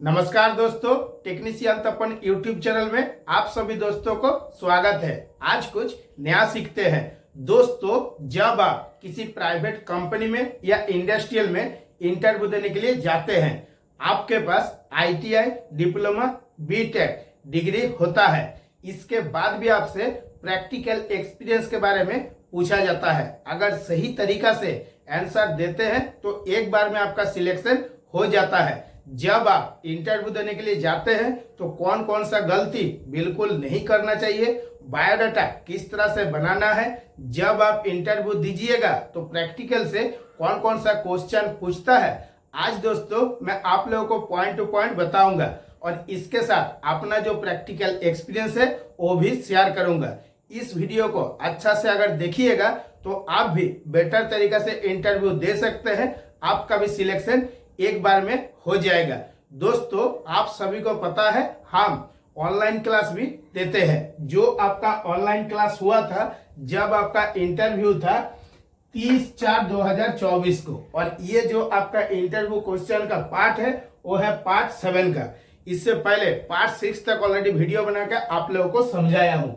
नमस्कार दोस्तों, टेक्नीशियन तपन YouTube channel में आप सभी दोस्तों को स्वागत है। आज कुछ नया सीखते हैं। दोस्तों, जब आप किसी प्राइवेट कंपनी में या इंडस्ट्रियल में इंटरव्यू देने के लिए जाते हैं, आपके पास आईटीआई, डिप्लोमा, बीटेक डिग्री होता है। इसके बाद भी आपसे प्रैक्टिकल एक्सपीरियंस के बारे में पूछा जाता है। अगर सही तरीका से आंसर देते हैं तो एक बार में आपका सिलेक्शन हो जाता है। जब आप इंटरव्यू देने के लिए जाते हैं तो कौन कौन सा गलती बिल्कुल नहीं करना चाहिए, बायोडाटा किस तरह से बनाना है, जब आप इंटरव्यू दीजिएगा तो प्रैक्टिकल से कौन कौन सा क्वेश्चन पूछता है, आज दोस्तों मैं आप लोगों को पॉइंट टू पॉइंट बताऊंगा और इसके साथ अपना जो प्रैक्टिकल एक्सपीरियंस है वो भी शेयर करूंगा। इस वीडियो को अच्छा से अगर देखिएगा तो आप भी बेटर तरीका से इंटरव्यू दे सकते हैं, आपका भी सिलेक्शन एक बार में हो जाएगा। दोस्तों, आप सभी को पता है हम ऑनलाइन क्लास भी देते हैं। जो आपका ऑनलाइन क्लास हुआ था, जब आपका इंटरव्यू था 30/4/2024 को, और ये जो आपका इंटरव्यू क्वेश्चन का पार्ट है वो है पार्ट 7 का। इससे पहले पार्ट 6 तक ऑलरेडी वीडियो बनाकर आप लोगों को समझाया हूं।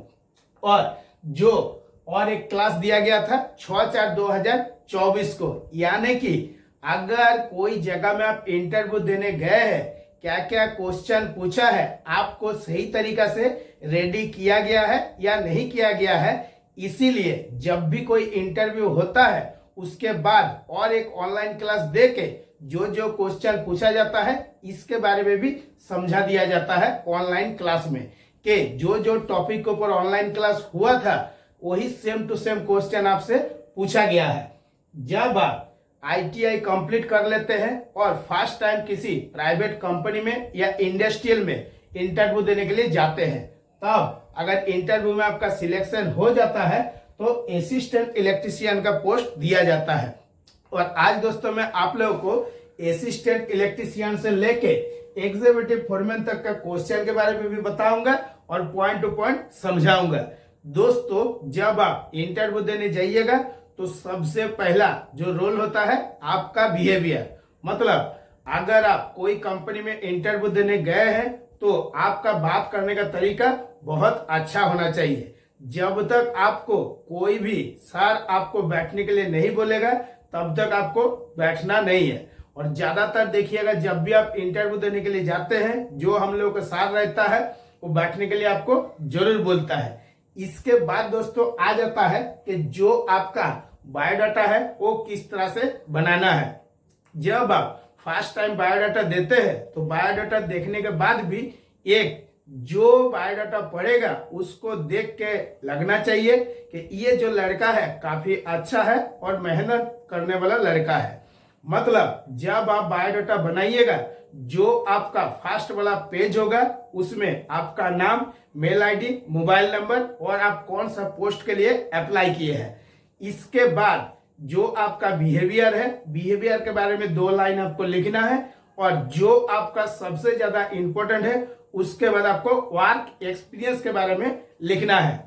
और एक क्लास दिया गया था 6/4/2024 को, यानी कि अगर कोई जगह में आप इंटरव्यू देने गए हैं, क्या क्या क्वेश्चन पूछा है, आपको सही तरीका से रेडी किया गया है या नहीं किया गया है। इसीलिए जब भी कोई इंटरव्यू होता है उसके बाद और एक ऑनलाइन क्लास देके जो जो क्वेश्चन पूछा जाता है इसके बारे में भी समझा दिया जाता है ऑनलाइन क्लास में, कि जो जो टॉपिक के ऊपर ऑनलाइन क्लास हुआ था वही सेम टू सेम क्वेश्चन आपसे पूछा गया है। जब आप आईटीआई कंप्लीट कर लेते हैं और फर्स्ट टाइम किसी प्राइवेट कंपनी में या इंडस्ट्रियल में इंटरव्यू देने के लिए जाते हैं, तब अगर इंटरव्यू में आपका सिलेक्शन हो जाता है तो असिस्टेंट इलेक्ट्रीशियन का पोस्ट दिया जाता है। और आज दोस्तों मैं आप लोगों को असिस्टेंट इलेक्ट्रीशियन से लेके एग्जीक्यूटिव फोरमैन तक का क्वेश्चन के बारे में भी बताऊंगा और पॉइंट टू पॉइंट समझाऊंगा। दोस्तों, जब आप इंटरव्यू देने जाइएगा तो सबसे पहला जो रोल होता है आपका बिहेवियर। मतलब अगर आप कोई कंपनी में इंटरव्यू देने गए हैं तो आपका बात करने का तरीका बहुत अच्छा होना चाहिए। जब तक आपको कोई भी सर आपको बैठने के लिए नहीं बोलेगा तब तक आपको बैठना नहीं है। और ज्यादातर देखिएगा, जब भी आप इंटरव्यू देने के लिए जाते हैं, जो हम लोगों का सर रहता है वो बैठने के लिए आपको जरूर बोलता है। इसके बाद दोस्तों आ जाता है कि जो आपका बायोडाटा है वो किस तरह से बनाना है। जब आप फर्स्ट टाइम बायोडाटा देते हैं तो बायोडाटा देखने के बाद भी एक जो बायोडाटा पढ़ेगा उसको देख के लगना चाहिए कि ये जो लड़का है काफी अच्छा है और मेहनत करने वाला लड़का है। मतलब जब आप बायोडाटा बनाइएगा, जो आपका फर्स्ट वाला पेज होगा उसमें आपका नाम, मेल आईडी, मोबाइल नंबर और आप कौन सा पोस्ट के लिए अप्लाई किए हैं। इसके बाद जो आपका बिहेवियर है, बिहेवियर के बारे में 2 लाइन आपको लिखना है। और जो आपका सबसे ज्यादा इंपॉर्टेंट है उसके बाद आपको वर्क एक्सपीरियंस के बारे में लिखना है।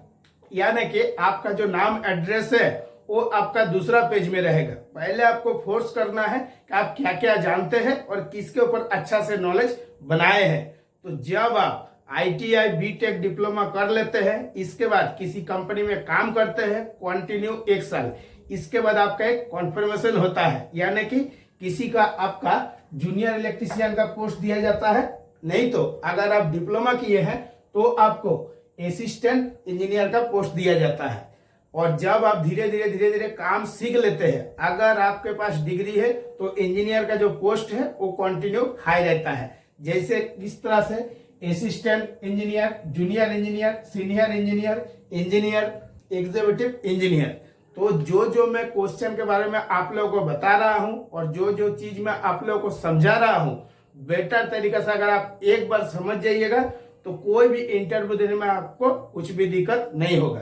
यानी कि आपका जो नाम, एड्रेस है वो आपका दूसरा पेज में रहेगा। पहले आपको फोर्स करना है कि आप क्या क्या जानते हैं और किसके ऊपर अच्छा से नॉलेज बनाए हैं। तो जब आप आईटीआई, बीटेक, डिप्लोमा कर लेते हैं, इसके बाद किसी कंपनी में काम करते हैं कंटिन्यू 1 साल, इसके बाद आपका एक कॉन्फर्मेशन होता है, यानी कि किसी का आपका जूनियर इलेक्ट्रीशियन का पोस्ट दिया जाता है। नहीं तो अगर आप डिप्लोमा किए हैं तो आपको असिस्टेंट इंजीनियर का पोस्ट दिया जाता है। और जब आप धीरे धीरे काम सीख लेते हैं, अगर आपके पास डिग्री है तो इंजीनियर का जो पोस्ट है वो कंटिन्यू हाई रहता है। जैसे इस तरह से assistant engineer, junior engineer, senior engineer, engineer, executive engineer. तो जो जो मैं क्वेश्चन के बारे में आप लोगों को बता रहा हूं और जो जो चीज मैं आप लोगों को समझा रहा हूं, बेटर तरीके से अगर आप एक बार समझ जाइएगा तो कोई भी इंटरव्यू देने में आपको कुछ भी दिक्कत नहीं होगा।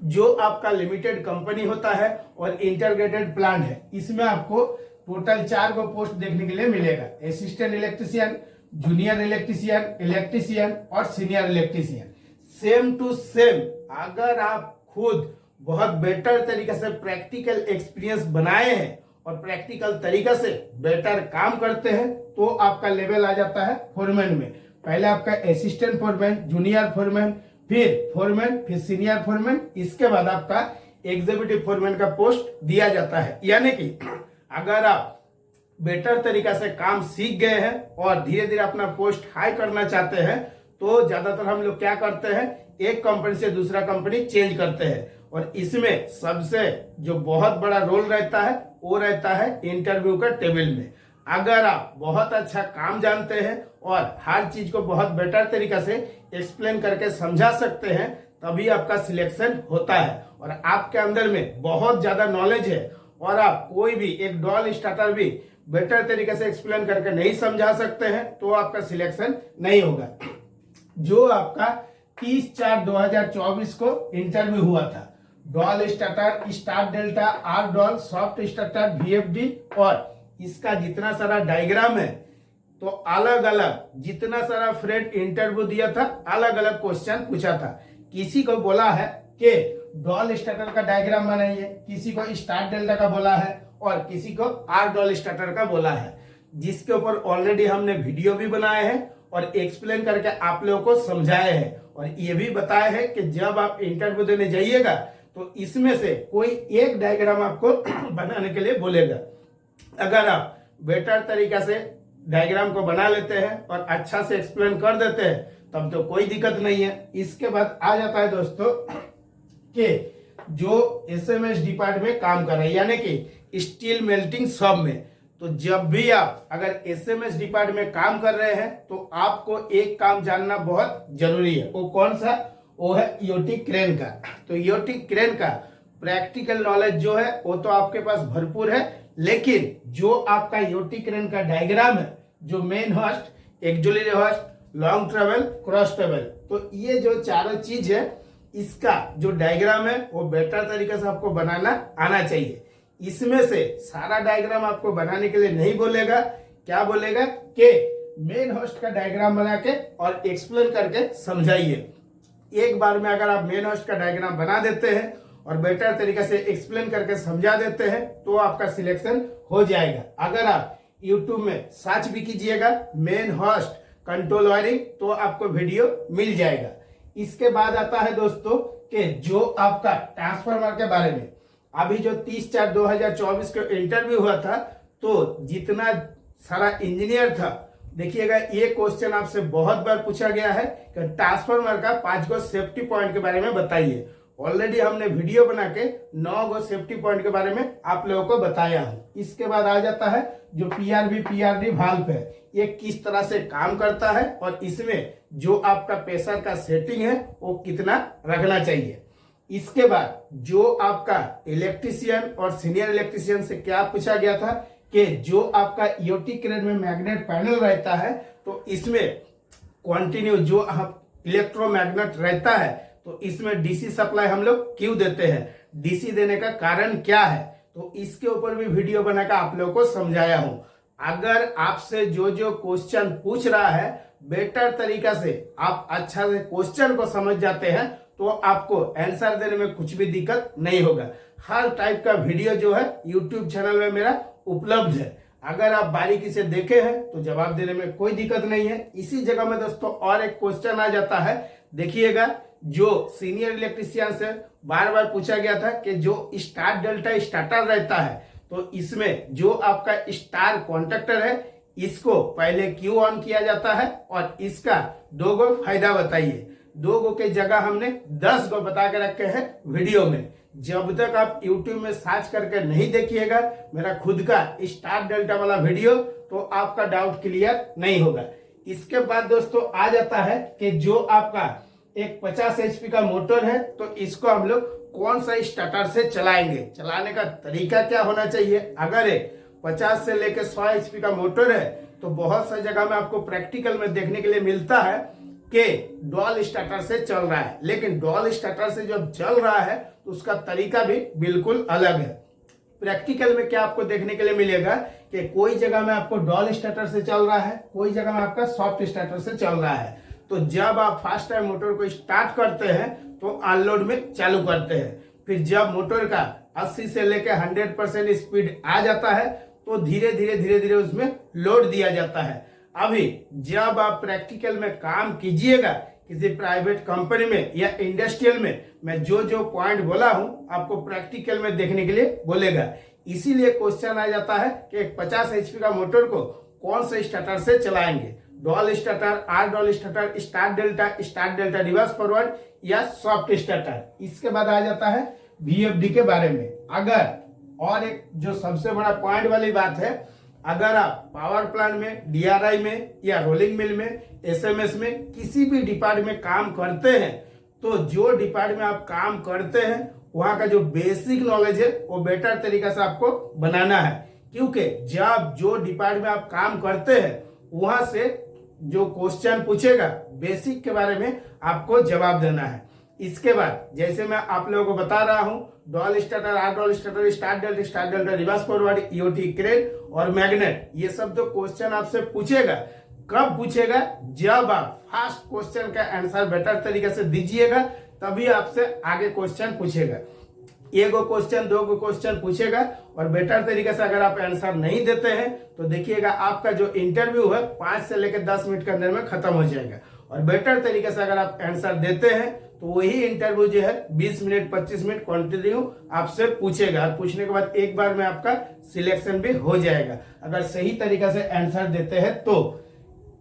जो आपका लिमिटेड कंपनी होता है और इंटीग्रेटेड प्लांट है, इसमें आपको टोटल 4 को पोस्ट देखने के लिए मिलेगा। Assistant electrician, junior electrician, electrician और senior electrician. Same to same अगर आप खुद बहुत बेटर तरीके से प्रैक्टिकल एक्सपीरियंस बनाए हैं और प्रैक्टिकल तरीके से बेटर काम करते हैं तो आपका लेवल आ जाता है फोरमैन में। पहले आपका असिस्टेंट फोरमैन, जूनियर फोरमैन, फिर फोरमैन, फिर सीनियर फोरमैन, इसके बाद आपका एग्जीक्यूटिव फोरमैन का पोस्ट दिया जाता है। यानी कि अगर आप बेटर तरीका से काम सीख गए हैं और धीरे धीरे अपना पोस्ट हाई करना चाहते हैं तो ज्यादातर हम लोग क्या करते हैं, एक कंपनी से दूसरा कंपनी चेंज करते हैं। और इसमें सबसे जो बहुत बड़ा रोल रहता है वो रहता है इंटरव्यू का टेबल में। अगर आप बहुत अच्छा काम जानते हैं और हर चीज को बहुत बेटर तरीका से एक्सप्लेन करके समझा सकते हैं तभी आपका सिलेक्शन होता है। और आपके अंदर में बहुत ज्यादा नॉलेज है और आप कोई भी एक डॉल स्टार्टर भी बेटर तरीके से एक्सप्लेन करके नहीं समझा सकते हैं तो आपका सिलेक्शन नहीं होगा। जो आपका 30/4/2024 को इंटरव्यू हुआ था, DOL starter, star delta, R DOL, soft starter, VFD और इसका जितना सारा डायग्राम है तो अलग अलग जितना सारा फ्रेंड इंटरव्यू दिया था अलग अलग क्वेश्चन पूछा था। किसी को बोला है कि डॉल स्टार्टर का डायग्राम बनाइए, किसी को स्टार डेल्टा का बोला है और किसी को आर डॉल स्टार्टर का बोला है, जिसके ऊपर ऑलरेडी हमने वीडियो भी बनाए हैं और एक्सप्लेन करके आप लोगों को समझाए हैं और ये भी बताया है कि जब आप इंटरव्यू देने जाइएगा तो इसमें से कोई एक डायग्राम आपको बनाने के लिए बोलेगा। अगर आप बेटर तरीका से डायग्राम को बना लेते हैं और अच्छा से एक्सप्लेन कर देते हैं तब तो कोई दिक्कत नहीं है। इसके बाद आ जाता है दोस्तों कि जो SMS डिपार्टमेंट में काम कर रहे हैं यानी कि स्टील मेल्टिंग शॉप में, तो जब भी आप अगर SMS डिपार्टमेंट में काम कर रहे हैं तो आपको एक काम जानना बहुत जरूरी है। वो कौन सा? वो है EOT क्रेन का। तो EOT क्रेन का प्रैक्टिकल नॉलेज जो है वो तो आपके पास भरपूर है, लेकिन जो आपका EOT क्रेन का डायग्राम है, जो main host, auxiliary host, long travel, cross travel, तो ये जो चारों चीज है इसका जो डायग्राम है वो बेटर तरीके से आपको बनाना आना चाहिए। इसमें से सारा डायग्राम आपको बनाने के लिए नहीं बोलेगा, क्या बोलेगा कि मेन होस्ट का डायग्राम बना के और एक्सप्लेन करके समझाइए। एक बार में अगर आप मेन होस्ट का डायग्राम बना देते हैं और बेटर तरीके से एक्सप्लेन करके समझा देते हैं तो आपका सिलेक्शन हो जाएगा। अगर आप YouTube में सर्च भी कीजिएगा मेन होस्ट कंट्रोल वायरिंग तो आपको वीडियो मिल जाएगा। इसके बाद आता है दोस्तों कि जो आपका ट्रांसफार्मर के बारे में, अभी जो 30/4/2024 को इंटरव्यू हुआ था तो जितना सारा इंजीनियर था, देखिएगा ये क्वेश्चन आपसे बहुत बार पूछा गया है कि ट्रांसफार्मर का 5 गो सेफ्टी पॉइंट के बारे में बताइए। ऑलरेडी हमने वीडियो बना के 9 गो सेफ्टी पॉइंट के बारे में आप लोगों को बताया हूँ। इसके बाद आ जाता है जो PRD वाल्व है, ये किस तरह से काम करता है और इसमें जो आपका प्रेशर का सेटिंग है वो कितना रखना चाहिए। इसके बाद जो आपका इलेक्ट्रीशियन और सीनियर इलेक्ट्रीशियन से क्या पूछा गया था कि जो आपका EOT क्रेन में मैग्नेट पैनल रहता है तो इसमें कंटिन्यू जो इलेक्ट्रोमैग्नेट रहता है तो इसमें DC सप्लाई हम लोग क्यों देते हैं, DC देने का कारण क्या है, तो इसके ऊपर भी वीडियो बनाकर आप लोगों को समझाया हूं। अगर आपसे जो जो क्वेश्चन पूछ रहा है बेटर तरीका से आप अच्छा से क्वेश्चन को समझ जाते हैं तो आपको आंसर देने में कुछ भी दिक्कत नहीं होगा। हर टाइप का वीडियो जो है YouTube चैनल में मेरा उपलब्ध है, अगर आप बारीकी से देखे हैं तो जवाब देने में कोई दिक्कत नहीं है। इसी जगह में दोस्तों और एक क्वेश्चन आ जाता है, देखिएगा जो सीनियर इलेक्ट्रीशियन से बार बार पूछा गया था कि जो स्टार डेल्टा स्टार्टर रहता है तो इसमें जो आपका स्टार कॉन्ट्रैक्टर है इसको पहले क्यों ऑन किया जाता है और इसका 2 गो फायदा बताइए। 2 गो के जगह हमने 10 गो बता के रखे हैं वीडियो में। जब तक आप YouTube में सर्च करके नहीं देखिएगा मेरा खुद का स्टार डेल्टा वाला वीडियो तो आपका डाउट क्लियर नहीं होगा। इसके बाद दोस्तों आ जाता है कि जो आपका एक 50 HP का मोटर है तो इसको हम लोग कौन सा स्टार्टर से चलाएंगे, चलाने का तरीका क्या होना चाहिए। अगर एक 50 से लेकर 100 HP का मोटर है तो बहुत सा जगह में आपको प्रैक्टिकल में देखने के लिए मिलता है कि डॉल स्टार्टर से चल रहा है, लेकिन डॉल स्टार्टर से जब चल रहा है तो उसका तरीका भी बिल्कुल अलग है। प्रैक्टिकल में क्या आपको देखने के लिए मिलेगा कि कोई जगह में आपको डॉल स्टार्टर से चल रहा है, कोई जगह में आपका सॉफ्ट स्टार्टर से चल रहा है। तो जब आप फर्स्ट टाइम मोटर को स्टार्ट करते हैं तो अनलोड में चालू करते हैं, फिर जब मोटर का 80 से लेकर 100% स्पीड आ जाता है तो धीरे धीरे उसमें लोड दिया जाता है। अभी जब आप प्रैक्टिकल में काम कीजिएगा किसी प्राइवेट कंपनी में या इंडस्ट्रियल में, मैं जो जो पॉइंट बोला हूं आपको प्रैक्टिकल में देखने के लिए बोलेगा। इसीलिए क्वेश्चन आ जाता है कि एक 50 HP का मोटर को कौन से स्टार्टर से चलाएंगे, DOL starter, R DOL starter, start delta reverse forward या सॉफ्ट स्टार्टर। इसके बाद आ जाता है VFD के बारे में। अगर और एक जो सबसे बड़ा पॉइंट वाली बात है, अगर आप पावर प्लांट में, DRI में या रोलिंग मिल में, SMS में किसी भी डिपार्टमेंट में काम करते हैं तो जो डिपार्टमेंट में आप काम करते हैं वहां का जो बेसिक नॉलेज है वो बेटर तरीका से आपको बनाना है, क्योंकि जब जो डिपार्टमेंट में आप काम करते हैं वहां से जो क्वेश्चन पूछेगा बेसिक के बारे में आपको जवाब देना है। इसके बाद जैसे मैं आप लोगों को बता रहा हूं, DOL starter, R DOL starter, start delta reverse forward, EOT crane और मैग्नेट, ये सब तो क्वेश्चन आपसे पूछेगा। कब पूछेगा? जब आप फर्स्ट क्वेश्चन का आंसर बेटर तरीके से दीजिएगा तभी आपसे आगे क्वेश्चन पूछेगा। एक क्वेश्चन, दो क्वेश्चन पूछेगा और बेटर तरीके से अगर आप आंसर नहीं देते हैं तो देखिएगा आपका जो इंटरव्यू है 5 से लेकर 10 मिनट के अंदर में खत्म हो जाएगा। और बेटर तरीके से अगर आप आंसर देते हैं तो वही इंटरव्यू जो है 20 मिनट 25 मिनट कंटिन्यू आपसे पूछेगा। और पूछने के बाद एक बार में आपका सिलेक्शन भी हो जाएगा अगर सही तरीके से आंसर देते हैं तो।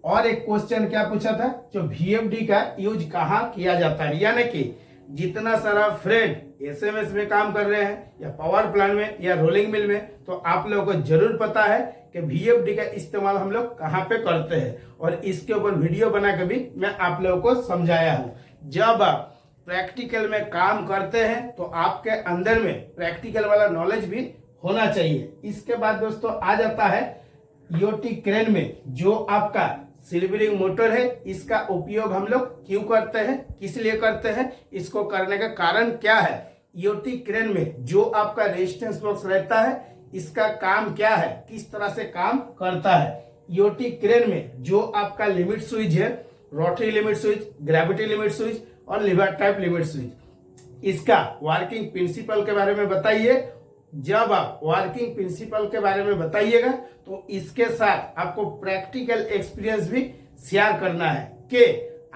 और एक क्वेश्चन क्या पूछा था, जो VFD का यूज कहाँ किया जाता है, यानी कि जितना सारा फ्रेंड SMS में काम कर रहे हैं या पावर प्लांट में या रोलिंग मिल में, तो आप लोगों को जरूर पता है कि VFD का इस्तेमाल हम लोग कहाँ पे करते हैं और इसके ऊपर वीडियो बना के भी मैं आप लोगों को समझाया हूँ। जब आप प्रैक्टिकल में काम करते हैं तो आपके अंदर में प्रैक्टिकल वाला नॉलेज भी होना चाहिए। इसके बाद दोस्तों आ जाता है EOT क्रेन में, जो आपका सिल्वरिंग मोटर है, इसका उपयोग हम लोग क्यों करते हैं, किस लिए करते हैं, इसको करने का कारण क्या है। EOT क्रेन में जो आपका रेजिस्टेंस बॉक्स रहता है इसका काम क्या है, किस तरह से काम करता है। EOT क्रेन में जो आपका लिमिट स्विच है, rotary limit switch, gravity limit switch और लीवर टाइप लिमिट स्विच, इसका वर्किंग प्रिंसिपल के बारे में बताइए। जब आप वर्किंग प्रिंसिपल के बारे में बताइएगा तो इसके साथ आपको प्रैक्टिकल एक्सपीरियंस भी शेयर करना है कि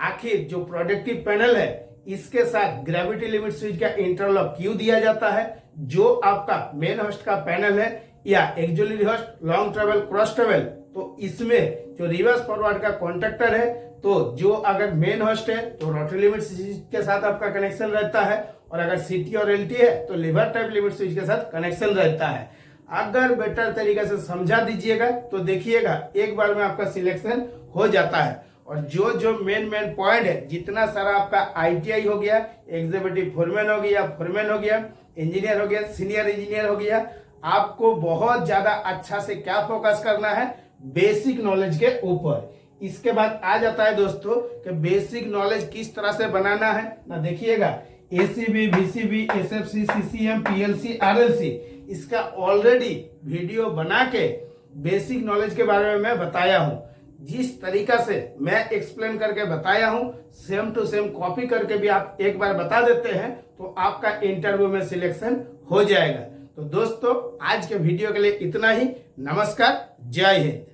आखिर जो प्रोडक्टिव पैनल है इसके साथ ग्रेविटी लिमिट स्विच का इंटरलॉक क्यों दिया जाता है। जो आपका मेन होस्ट का पैनल है या axillary host, long travel, cross travel, तो इसमें जो रिवर्स फॉरवर्ड का कॉन्ट्रैक्टर है, तो जो अगर मेन होस्ट है तो रोटरी लिमिट स्विच के साथ आपका कनेक्शन रहता है और अगर CT और LT है तो लीवर टाइप लिमिट स्विच के साथ कनेक्शन रहता है। अगर बेटर तरीके से समझा दीजिएगा तो देखिएगा एक बार में आपका सिलेक्शन हो जाता है। और जो जो मेन पॉइंट है, जितना सारा आपका ITI हो गया, एग्जीक्यूटिव फोरमैन हो गया, इंजीनियर हो गया, सीनियर इंजीनियर हो गया, आपको बहुत ज्यादा अच्छा से क्या फोकस करना है, बेसिक नॉलेज के ऊपर। इसके बाद आ जाता है दोस्तों कि बेसिक नॉलेज किस तरह से बनाना है ना। देखिएगा ACB, VCB, SFC, CCM, PLC, RLC, इसका ऑलरेडी वीडियो बना के बेसिक नॉलेज के बारे में मैं बताया हूं। जिस तरीका से मैं एक्सप्लेन करके बताया हूं सेम टू सेम कॉपी करके भी आप एक बार बता देते हैं तो आपका इंटरव्यू में सिलेक्शन हो जाएगा। तो दोस्तों आज के वीडियो के लिए इतना ही। नमस्कार, जय हिंद।